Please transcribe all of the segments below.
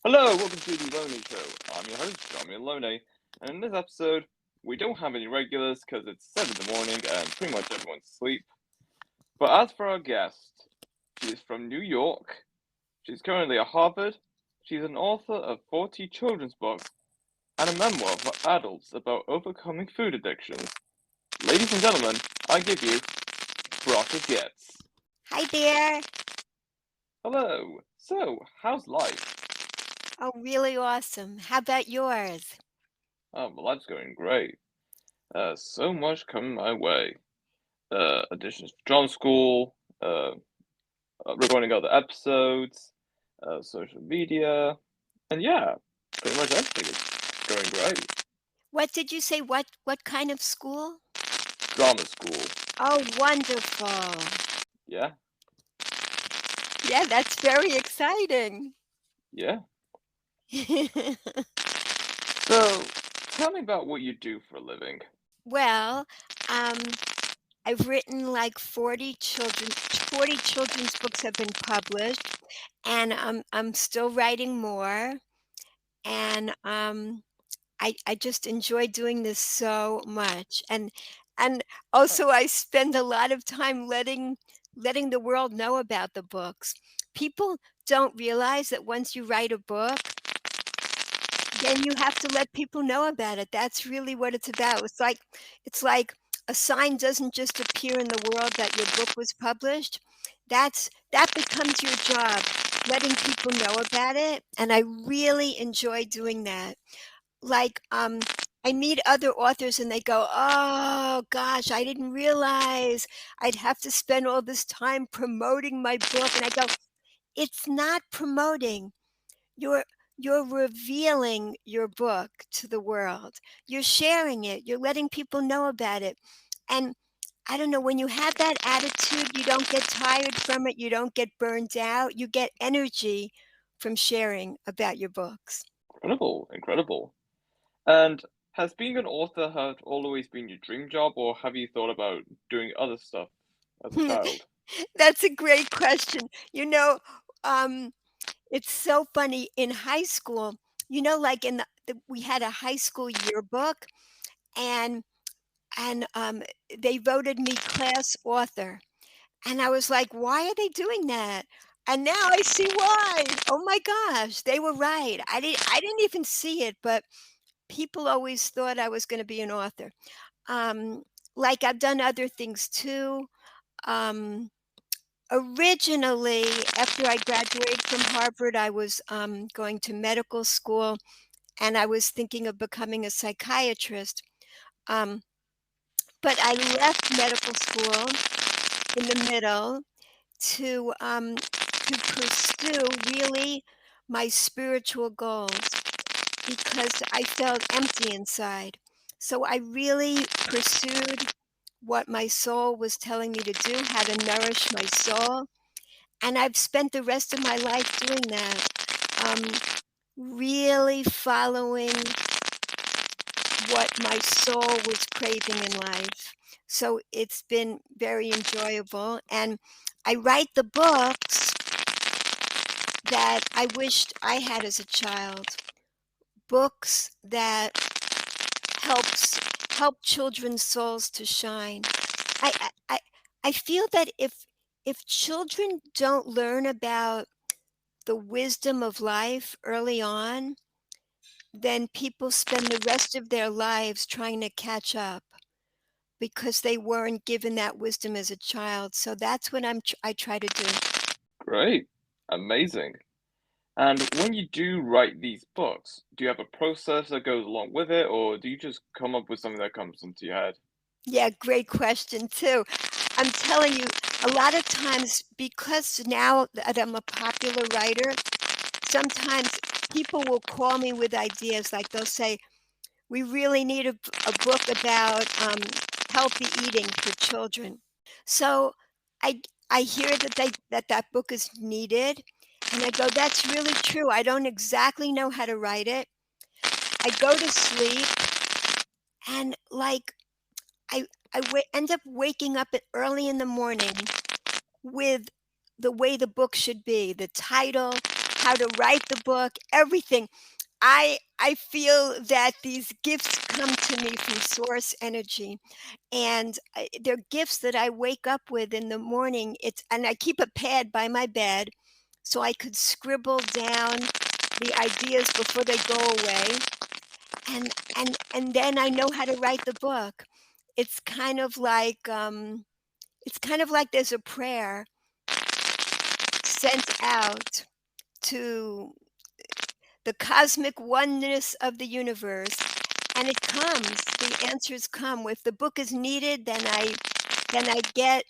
Hello, welcome to the Loney Show. I'm your host, Tommy Loney, and in this episode, we don't have any regulars because it's 7 in the morning and pretty much everyone's asleep. But as for our guest, she is from New York. She's currently at Harvard. She's an author of 40 children's books and a memoir for adults about overcoming food addictions. Ladies and gentlemen, I give you Bracha Gets. Hi there. Hello. So, how's life? Oh, really awesome. How about yours? Oh, well, life's going great. So much coming my way. Additions for drama school, recording other episodes, social media, and yeah, pretty much everything is going great. What did you say? What kind of school? Drama school, Oh, wonderful. yeah, Yeah, that's very exciting. yeah. So, tell me about what you do for a living. Well, um, I've written like 40 children's books have been published, and I'm still writing more. And I just enjoy doing this so much. And also I spend a lot of time letting the world know about the books. People don't realize that once you write a book, then you have to let people know about it. That's really what it's about. It's like a sign doesn't just appear in the world that your book was published. That becomes your job, letting people know about it, and I really enjoy doing that. Like, I meet other authors and they go, "Oh gosh, I didn't realize I'd have to spend all this time promoting my book." And I go, "It's not promoting. You're you're revealing your book to the world. You're sharing it. You're letting people know about it." And I don't know, when you have that attitude, you don't get tired from it, you don't get burned out, you get energy from sharing about your books. Incredible, incredible. And has being an author have always been your dream job, or have you thought about doing other stuff as a child? That's a great question. You know, um, it's so funny. In high school, like in we had a high school yearbook, and and they voted me class author, and I was like, "Why are they doing that?" And now I see why. Oh my gosh, they were right. I didn't even see it, but people always thought I was going to be an author. Um, like I've done other things too. Um, Originally, after I graduated from Harvard, I was, going to medical school, and I was thinking of becoming a psychiatrist, um, but I left medical school in the middle to pursue really my spiritual goals because I felt empty inside. So I really pursued what my soul was telling me to do, how to nourish my soul. And I've spent the rest of my life doing that, um, really following what my soul was craving in life. So it's been very enjoyable. And I write the books that I wished I had as a child, books that help children's souls to shine. I I feel that if children don't learn about the wisdom of life early on, then people spend the rest of their lives trying to catch up because they weren't given that wisdom as a child. So that's what I try to do. Great, amazing. And when you do write these books, do you have a process that goes along with it, or do you just come up with something that comes into your head? Yeah, great question too. I'm telling you, a lot of times because now that I'm a popular writer, sometimes people will call me with ideas like they'll say, "We really need a book about healthy eating for children." So I hear that that book is needed, and I go, "That's really true. I don't exactly know how to write it." I go to sleep, and like end up waking up early in the morning with the way the book should be, the title, how to write the book, everything. I feel that these gifts come to me from source energy, and they're gifts that I wake up with in the morning. It's and I keep a pad by my bed so I could scribble down the ideas before they go away, and then I know how to write the book. It's kind of like there's a prayer sent out to the cosmic oneness of the universe, and it comes. The answers come. If the book is needed, then I get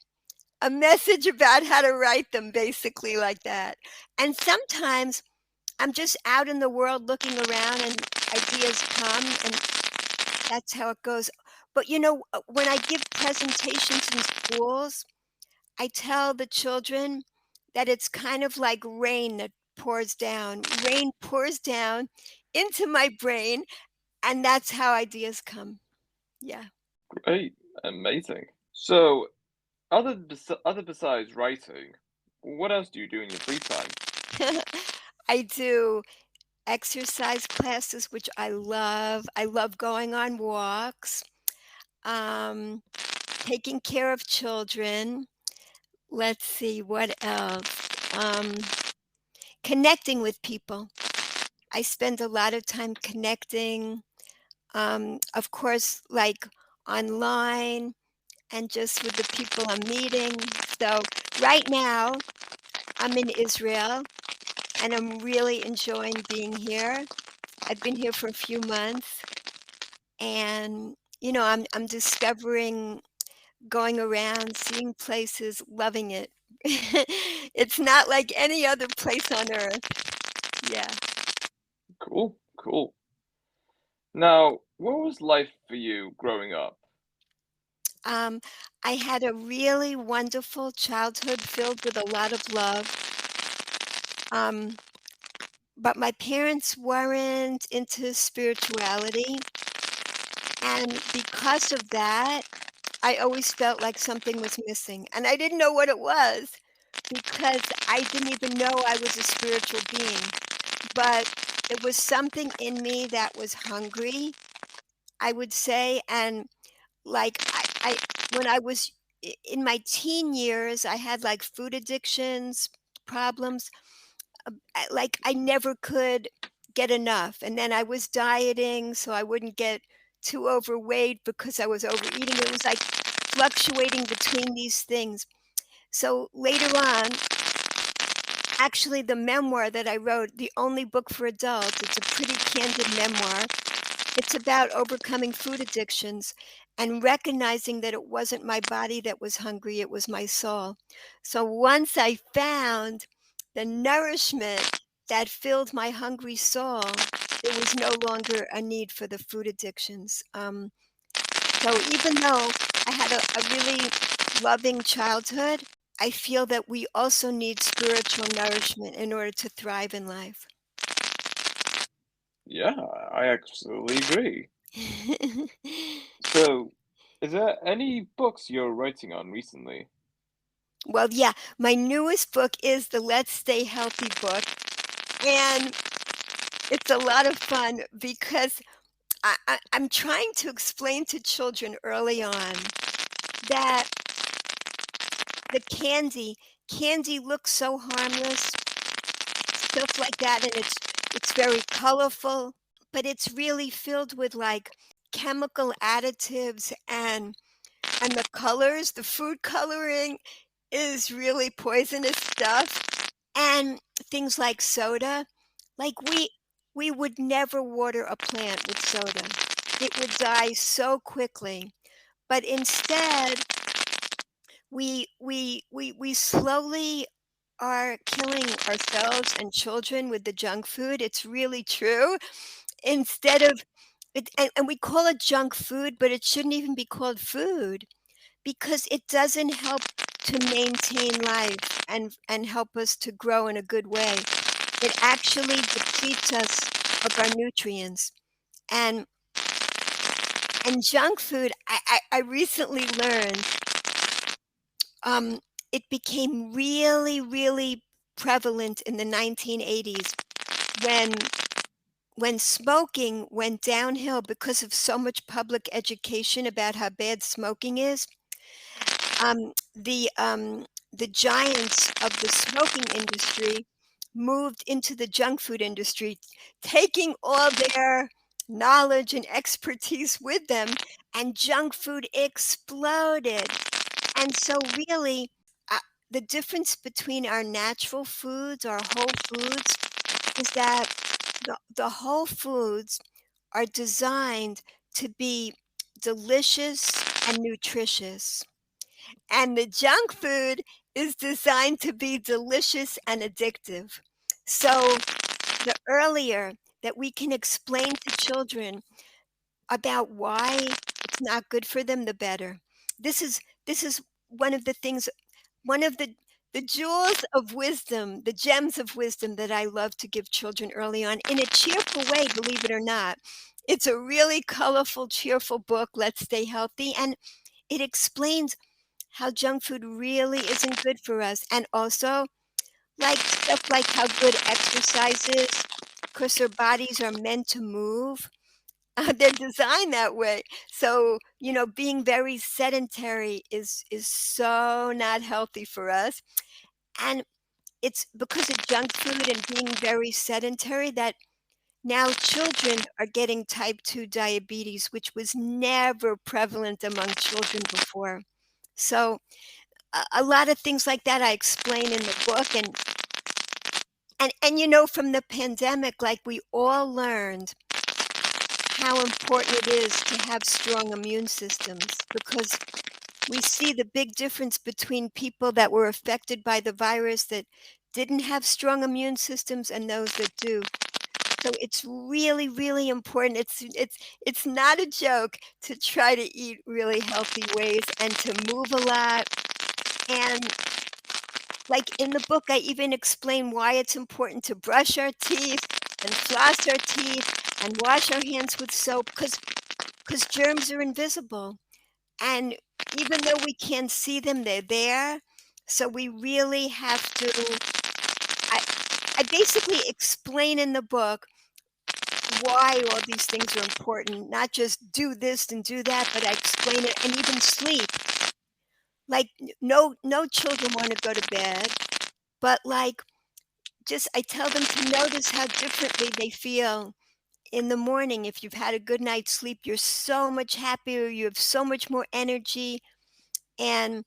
a message about how to write them, basically like that. And sometimes I'm just out in the world looking around and ideas come, and that's how it goes. But when I give presentations in schools, I tell the children that it's kind of like rain that pours down. Rain pours down into my brain, and that's how ideas come. Yeah. Great, amazing. So, other besides writing, what else do you do in your free time? I do exercise classes, which I love. I love going on walks, um, taking care of children. Let's see, what else? Connecting with people. I spend a lot of time connecting, of course, like online and just with the people I'm meeting. So right now, I'm in Israel and I'm really enjoying being here. I've been here for a few months, and I'm discovering, going around, seeing places, loving it. It's not like any other place on earth. Yeah. Cool, cool. Now, what was life for you growing up? Um, I had a really wonderful childhood filled with a lot of love. Um, but my parents weren't into spirituality. And because of that, I always felt like something was missing. And I didn't know what it was because I didn't even know I was a spiritual being. But it was something in me that was hungry, I would say. And like when I was in my teen years, I had like food addictions problems. I never could get enough. And then I was dieting so I wouldn't get too overweight because I was overeating. It was like fluctuating between these things. So later on, actually, the memoir that I wrote, The Only Book for Adults, it's a pretty candid memoir. It's about overcoming food addictions and recognizing that it wasn't my body that was hungry, it was my soul. So once I found the nourishment that filled my hungry soul, there was no longer a need for the food addictions. So even though I had a really loving childhood, I feel that we also need spiritual nourishment in order to thrive in life. Yeah, I absolutely agree. So, is there any books you're writing on recently? Well, yeah, my newest book is the Let's Stay Healthy book, and it's a lot of fun because I'm trying to explain to children early on that the candy looks so harmless, stuff like that, and it's very colorful, but it's really filled with like chemical additives, and the colors, the food coloring is really poisonous stuff. And things like soda, like we would never water a plant with soda. It would die so quickly. But instead, we slowly are killing ourselves and children with the junk food. It's really true. Instead of it, and we call it junk food, but it shouldn't even be called food because it doesn't help to maintain life and help us to grow in a good way. It actually depletes us of our nutrients. And and junk food, I recently learned, it became really, really prevalent in the 1980s when smoking went downhill because of so much public education about how bad smoking is. um, the um, the giants of the smoking industry moved into the junk food industry, taking all their knowledge and expertise with them, and junk food exploded. And so, really, uh, the difference between our natural foods, our whole foods, is that the whole foods are designed to be delicious and nutritious. And the junk food is designed to be delicious and addictive. So, the earlier that we can explain to children about why it's not good for them, the better. This is one of the things, one of the jewels of wisdom, the gems of wisdom that I love to give children early on in a cheerful way, believe it or not. It's a really colorful, cheerful book, Let's Stay Healthy, and it explains how junk food really isn't good for us, and also, like, stuff like how good exercise is, 'cause our bodies are meant to move. They're designed that way. So, being very sedentary is so not healthy for us, and it's because of junk food and being very sedentary that now children are getting type 2 diabetes, which was never prevalent among children before. So, a lot of things like that I explain in the book, and from the pandemic, like, we all learned how important it is to have strong immune systems, because we see the big difference between people that were affected by the virus that didn't have strong immune systems and those that do. So it's really, really important. It's not a joke to try to eat really healthy ways and to move a lot. And, like, in the book, I even explain why it's important to brush our teeth and floss our teeth and wash our hands with soap, because germs are invisible. And even though we can't see them, they're there. So we really have to. I, I basically explain in the book why all these things are important, not just do this and do that, but I explain it, and even sleep. Like, no children want to go to bed, but, like, just I tell them to notice how differently they feel in the morning. If you've had a good night's sleep, you're so much happier, you have so much more energy, and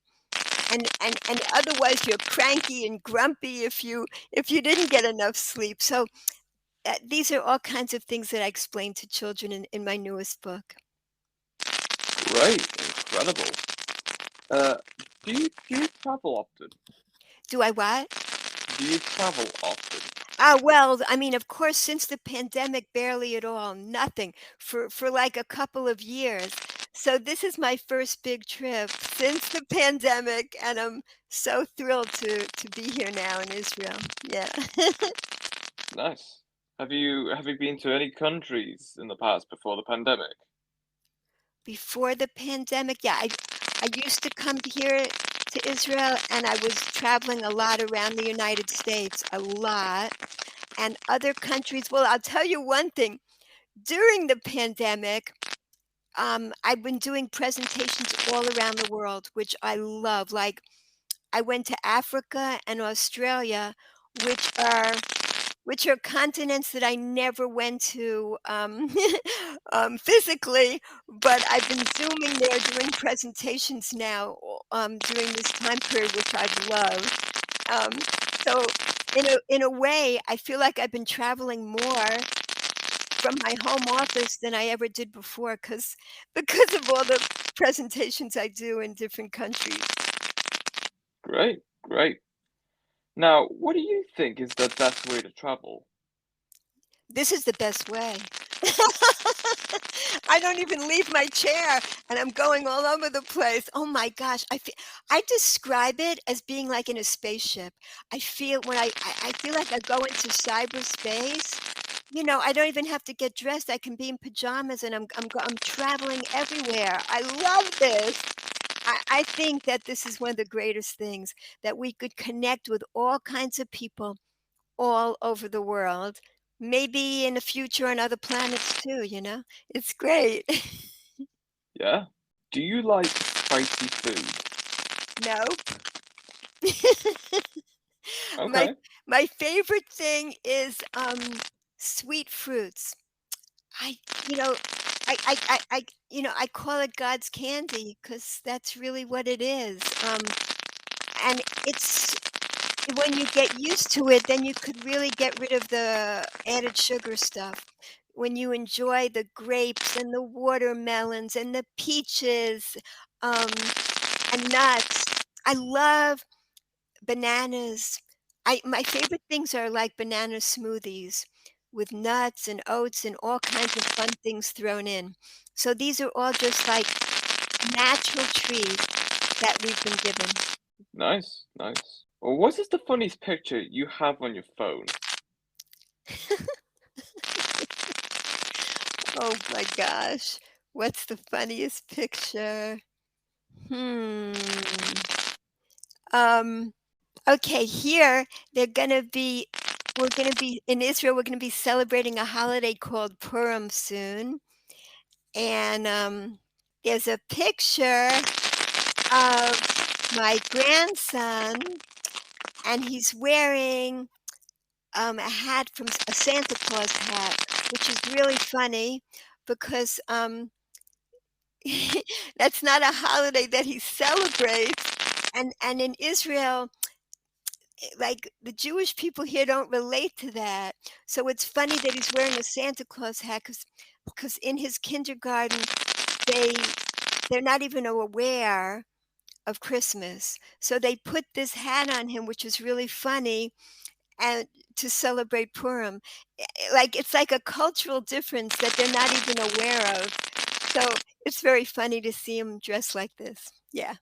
and otherwise you're cranky and grumpy if you didn't get enough sleep. So, these are all kinds of things that I explain to children in my newest book. Great, incredible. Uh, do you travel often? Do I what? Do you travel often? Well, I mean, of course, since the pandemic, barely at all, nothing for like a couple of years. So this is my first big trip since the pandemic, and I'm so thrilled to be here now in Israel. Yeah. Nice. Have you been to any countries in the past before the pandemic? Before the pandemic, yeah, I used to come here to Israel, and I was traveling a lot around the United States, a lot, and other countries. Well, I'll tell you one thing. During the pandemic, I've been doing presentations all around the world, which I love. Like, I went to Africa and Australia, which are continents that I never went to, physically, but I've been Zooming there doing presentations now, during this time period, which I've loved. So in a way, I feel like I've been traveling more from my home office than I ever did before, because of all the presentations I do in different countries. Great, great. Now, what do you think is the best way to travel? This is the best way. I don't even leave my chair, and I'm going all over the place. Oh my gosh, I describe it as being like in a spaceship. I feel when I feel like I go into cyberspace. I don't even have to get dressed. I can be in pajamas, and I'm traveling everywhere. I love this. I think that this is one of the greatest things, that we could connect with all kinds of people all over the world, maybe in the future on other planets too, you know? It's great. Yeah. Do you like spicy food? Nope. My Okay. my favorite thing is, sweet fruits. I you know, I call it God's candy because that's really what it is, and it's when you get used to it, then you could really get rid of the added sugar stuff. When you enjoy the grapes and the watermelons and the peaches, and nuts. I love bananas. I my favorite things are like banana smoothies with nuts and oats and all kinds of fun things thrown in. So these are all just like natural treats that we've been given. Nice, nice. Well, what is the funniest picture you have on your phone? Oh my gosh. What's the funniest picture? Hmm. Um, okay, here they're gonna be we're gonna be in Israel, we're gonna be celebrating a holiday called Purim soon. And there's a picture of my grandson, and he's wearing a hat from a Santa Claus hat, which is really funny because that's not a holiday that he celebrates. And in Israel, like the Jewish people here don't relate to that. So it's funny that he's wearing a Santa Claus hat because in his kindergarten they they're not even aware of Christmas. So they put this hat on him, which is really funny, and to celebrate Purim. Like it's like a cultural difference that they're not even aware of. So it's very funny to see him dressed like this. Yeah.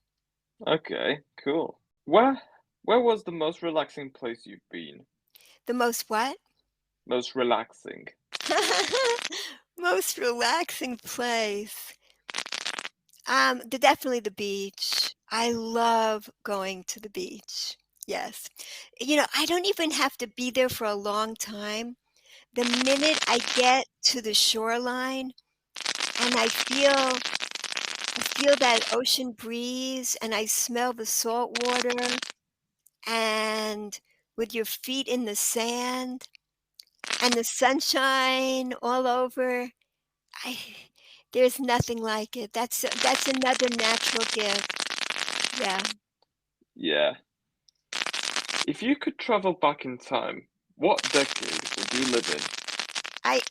Okay, cool. Where was the most relaxing place you've been? The most what? Most relaxing. Most relaxing place. Definitely the beach. I love going to the beach. Yes. I don't even have to be there for a long time. The minute I get to the shoreline and I feel that ocean breeze and I smell the salt water and with your feet in the sand and the sunshine all over, I there's nothing like it. That's another natural gift. Yeah. Yeah. If you could travel back in time, what decade would you live in? I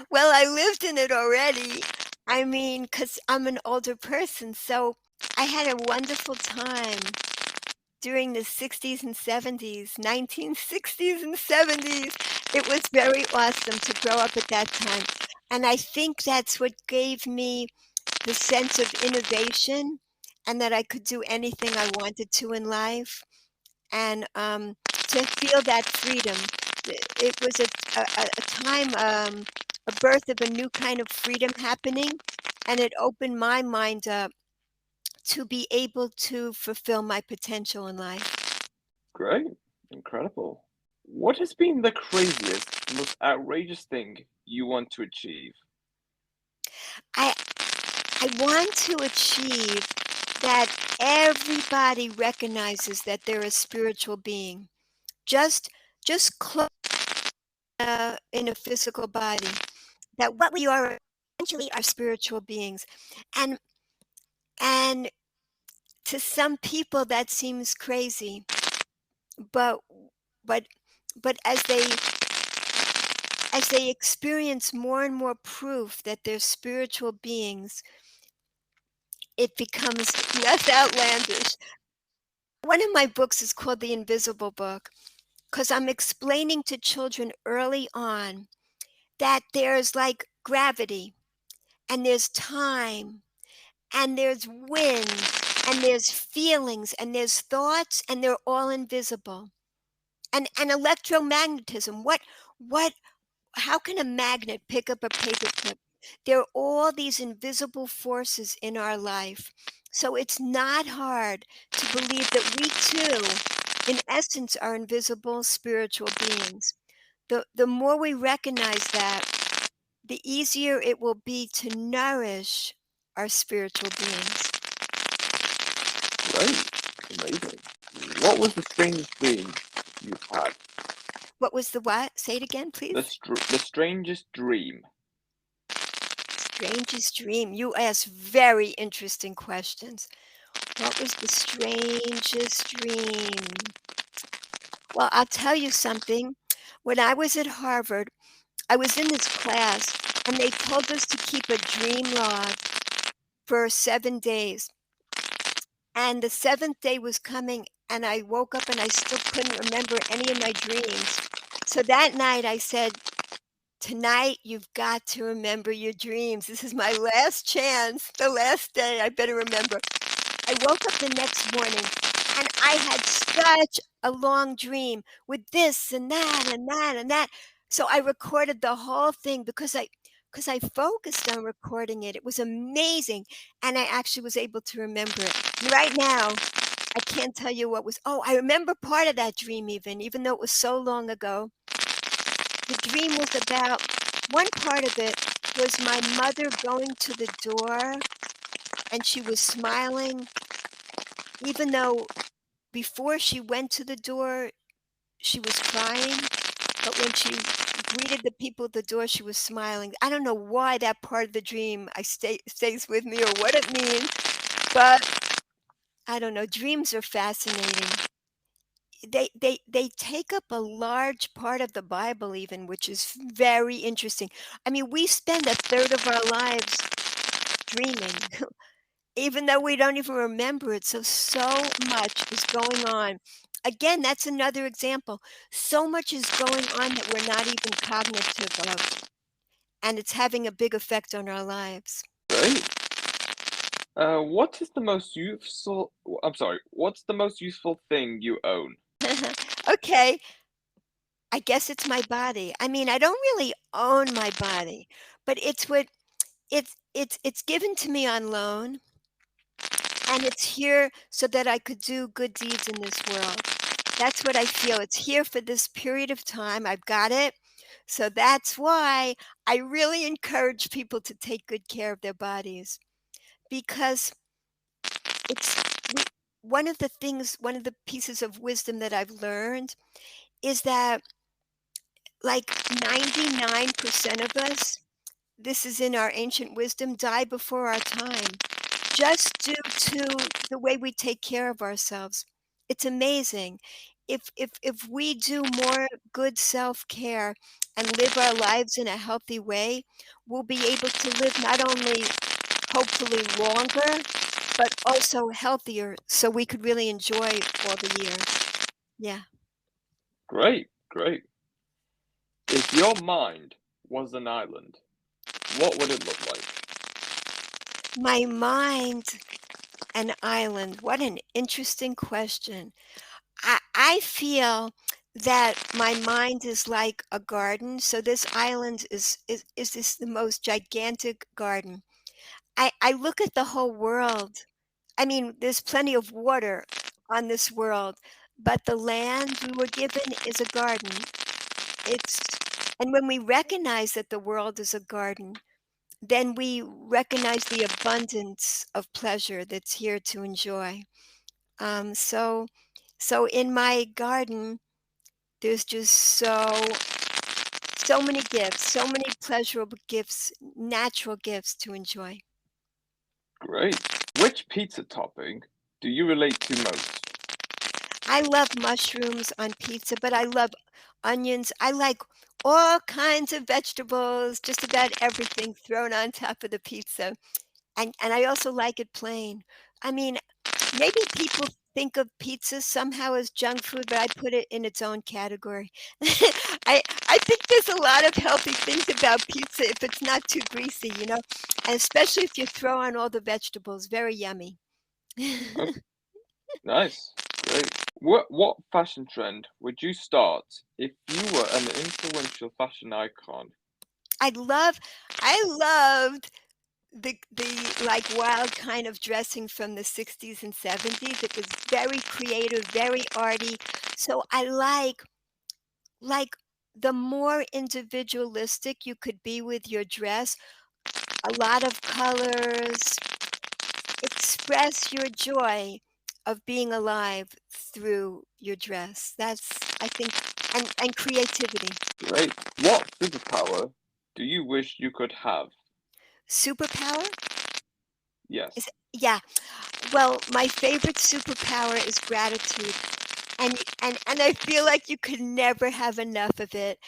well, I lived in it already. I mean, because 'cause I'm an older person, so I had a wonderful time during the '60s and '70s, 1960s and '70s. It was very awesome to grow up at that time, and I think that's what gave me the sense of innovation and that I could do anything I wanted to in life, and, to feel that freedom. It was a time, a birth of a new kind of freedom happening, and it opened my mind up to be able to fulfill my potential in life. Great. Incredible. What has been the craziest, most outrageous thing you want to achieve? I I want to achieve that everybody recognizes that they're a spiritual being, just just close in a physical body, that what we are essentially are spiritual beings. And and to some people that seems crazy, but but but as they experience more and more proof that they're spiritual beings, it becomes less outlandish. One of my books is called The Invisible Book because I'm explaining to children early on that there's like gravity and there's time and there's wind and there's feelings and there's thoughts and they're all invisible. And electromagnetism, what how can a magnet pick up a paperclip? There are all these invisible forces in our life. So it's not hard to believe that we too, in essence, are invisible spiritual beings. The more we recognize that, the easier it will be to nourish our spiritual beings. Great. Amazing. What was the strangest dream you've had? What was the what? Say it again, The please. the strangest dream. Strangest dream. You ask very interesting questions. What was the strangest dream? Well, I'll tell you something. When I was at Harvard, I was in this class and they told us to keep a dream log for 7 days. And the 7th day was coming and I woke up and I still couldn't remember any of my dreams. So that night I said, "Tonight you've got to remember your dreams. This is my last chance, the last day. I better remember." I woke up the next morning and I had such a long dream with this and that and that and that. So I recorded the whole thing because I focused on recording it. It was amazing, and I actually was able to remember it. And right now, I can't tell you what was I remember part of that dream even though it was so long ago. The dream was about one part of it was my mother going to the door, and she was smiling even though before she went to the door, she was crying, but when she greeted the people at the door, she was smiling. I don't know why that part of the dream I stays with me or what it means, but I don't know. Dreams are fascinating. They take up a large part of the Bible even, which is very interesting. I mean, we spend a third of our lives dreaming. Even though we don't even remember it, so much is going on. Again, that's another example. So much is going on that we're not even cognitive of, and it's having a big effect on our lives. Great. What is the most useful? I'm sorry. What's the most useful thing you own? Okay, I guess it's my body. I mean, I don't really own my body, but it's given to me on loan, and it's here so that I could do good deeds in this world. That's what I feel. It's here for this period of time. I've got it. So that's why I really encourage people to take good care of their bodies because it's we one of the pieces of wisdom that I've learned is that like 99% of us, this is in our ancient wisdom, die before our time just due to the way we take care of ourselves. It's amazing. If we do more good self-care and live our lives in a healthy way, we'll be able to live not only hopefully longer, but also healthier so we could really enjoy all the years. Yeah. Great. Great. If your mind was an island, what would it look like? My mind, an island. What an interesting question. I feel that my mind is like a garden, so this island is this the most gigantic garden. I look at the whole world. I mean, there's plenty of water on this world, but the land we were given is a garden. It's and when we recognize that the world is a garden, then we recognize the abundance of pleasure that's here to enjoy. Um, so so in my garden, there's just so many gifts, so many pleasurable gifts, natural gifts to enjoy. Great. Which pizza topping do you relate to most? I love mushrooms on pizza, but I love onions. I like all kinds of vegetables, just about everything thrown on top of the pizza. And I also like it plain. I mean, maybe people think of pizza somehow as junk food, but I put it in its own category. I think there's a lot of healthy things about pizza if it's not too greasy, and especially if you throw on all the vegetables, very yummy. Okay, nice. Great. What fashion trend would you start if you were an influential fashion icon? I loved like wild kind of dressing from the 60s and 70s. It was very creative, very arty. So I like the more individualistic you could be with your dress, a lot of colors, express your joy of being alive through your dress. That's, I think, and creativity. Great. What superpower do you wish you could have? Superpower? Is Yes. it, yeah. Well, my favorite superpower is gratitude. And I feel like you could never have enough of it.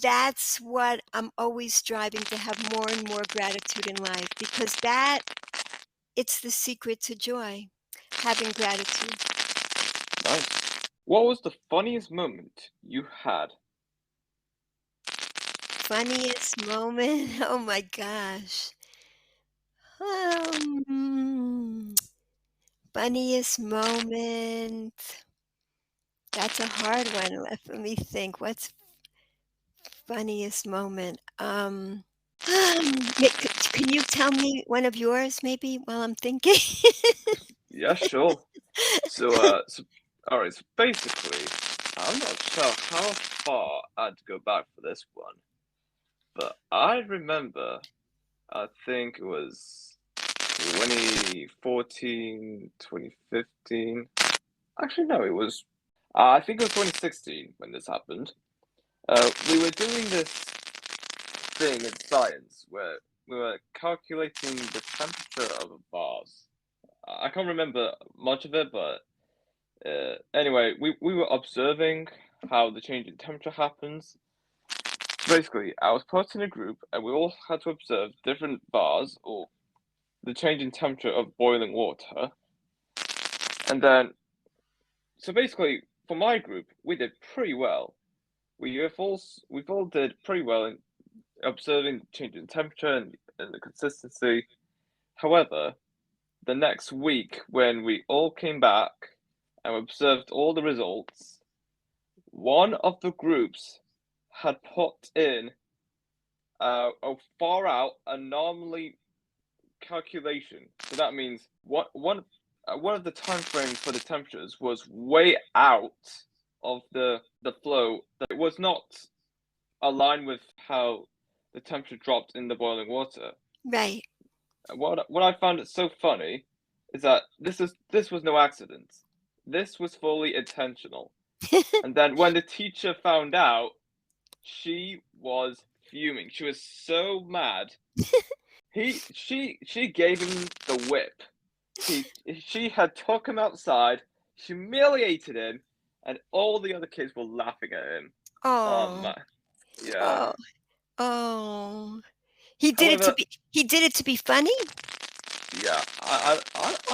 That's what I'm always striving to have more and more gratitude in life because that it's the secret to joy, having gratitude. Nice. What was the funniest moment you had? Funniest moment? Oh my gosh. Um, funniest moment. That's a hard one. Let me think. What's funniest moment? Can you tell me one of yours maybe while I'm thinking? Yeah, sure. So all right. So basically, I'm not sure how far I'd go back for this one, but I remember. I think it was 2014, 2015. Actually, no, it was. I think it was 2016 when this happened. We were doing this thing in science where we were calculating the temperature of a vase. I can't remember much of it, but anyway, we were observing how the change in temperature happens. Basically, I was put in a group, and we all had to observe different bars or the change in temperature of boiling water. And then, so basically, for my group, we did pretty well. We've all did pretty well in observing the change in temperature and the consistency. However, the next week, when we all came back and observed all the results, one of the groups had put in a far out anomaly calculation. So that means one of the time frames for the temperatures was way out of the flow. That it was not aligned with how the temperature dropped in the boiling water. Right. What I found it so funny is that this was no accident. This was fully intentional. And then when the teacher found out, she was fuming. She was so mad. She gave him the whip. She had took him outside, humiliated him, and all the other kids were laughing at him. Oh Oh, my, yeah. oh, oh. However, He did it to be funny? yeah, I'm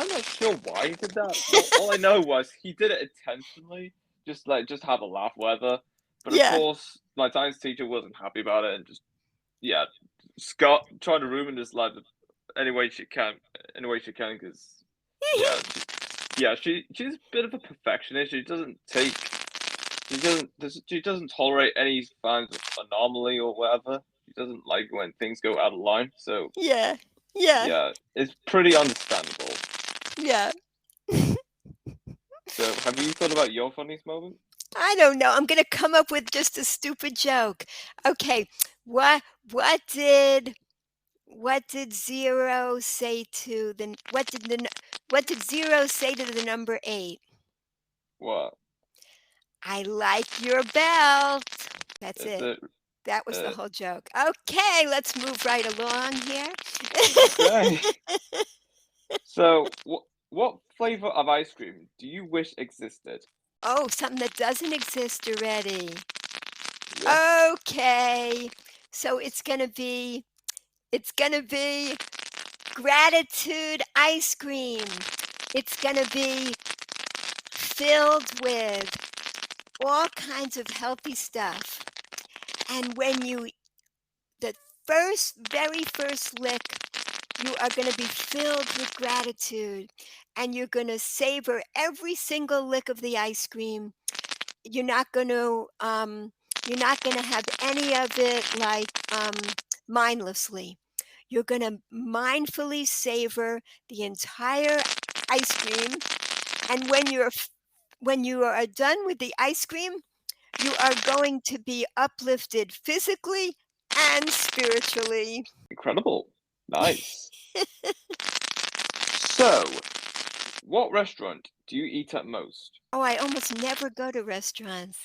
not sure why he did that. All I know was he did it intentionally, just have a laugh, whatever. But of Yeah. course, my science teacher wasn't happy about it, and just yeah, Scott tried to ruin his life any way she can, because yeah, she's a bit of a perfectionist. She doesn't tolerate any signs of anomaly or whatever. She doesn't like when things go out of line. So Yeah. Yeah. yeah, it's pretty understandable. Yeah. So have you thought about your funniest moment? I don't know. I'm gonna come up with just a stupid joke. Okay. What what did what did zero say to the what did zero say to the number eight? What I like your belt. That's is it. it? That was the Uh, whole joke. Okay, let's move right along here. okay. So what flavor of ice cream do you wish existed? Oh, something that doesn't exist already. Yes. Okay. So it's gonna be gratitude ice cream. It's gonna be filled with all kinds of healthy stuff. And when you the very first lick, you are going to be filled with gratitude and you're going to savor every single lick of the ice cream. You're not going to you're not going to have any of it like mindlessly. You're going to mindfully savor the entire ice cream, and when you are done with the ice cream, you are going to be uplifted physically and spiritually. Incredible. Nice. So, what restaurant do you eat at most? Oh, I almost never go to restaurants.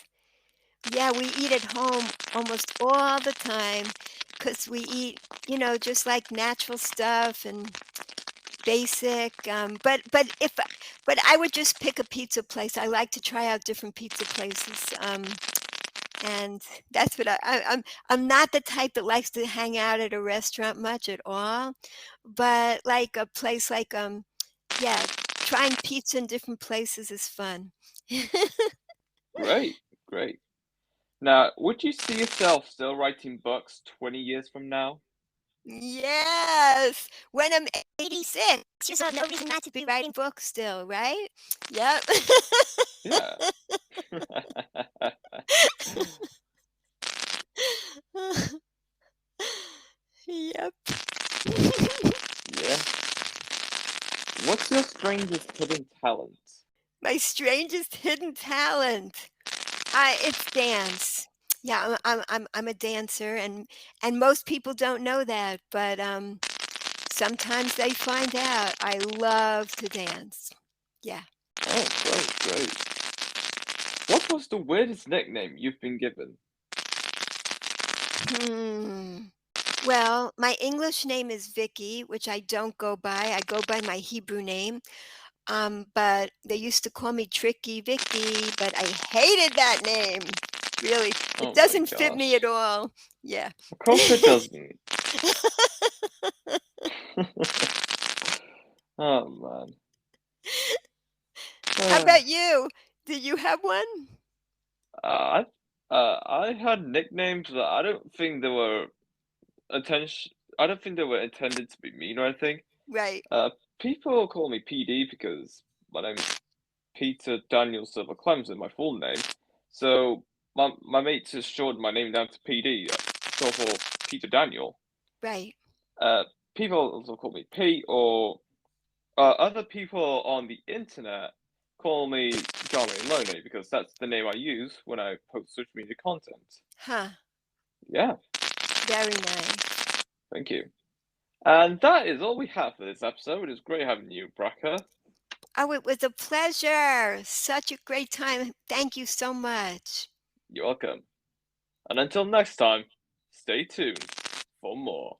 Yeah, we eat at home almost all the time because we eat, just like natural stuff and basic. But I would just pick a pizza place. I like to try out different pizza places. And that's what I'm not the type that likes to hang out at a restaurant much at all, but like a place like yeah, trying pizza in different places is fun. Great, great. Now, would you see yourself still writing books 20 years from now? Yes, when I'm 86 years old, no reason not to be writing books still, right? Yep. Yeah. Yep. Yeah. What's your strangest hidden talent? My strangest hidden talent. It's dance. Yeah, I'm a dancer, and most people don't know that, but sometimes they find out. I love to dance. Yeah. Oh, great, great. What was the weirdest nickname you've been given? Hmm. Well, my English name is Vicky, which I don't go by. I go by my Hebrew name. But they used to call me Tricky Vicky, but I hated that name. Really, it Oh my doesn't fit me at gosh. all. Yeah. Of course it doesn't. Oh man. How Uh, about you? Did you have one? I I had nicknames that I don't think they were attention. I don't think they were intended to be mean or anything. Right, Uh, People call me PD because my name's Peter Daniel Silver Clemson, my full name. So my mates just shortened my name down to PD, short for Peter Daniel. right. Uh, People also call me Pete, or other people on the internet call me Johnny Loney because that's the name I use when I post social media content. Huh. Yeah, Very nice. thank you. And that is all we have for this episode. It was great having you, Bracha. Oh, it was a pleasure. Such a great time. Thank you so much. You're welcome. And until next time, stay tuned for more.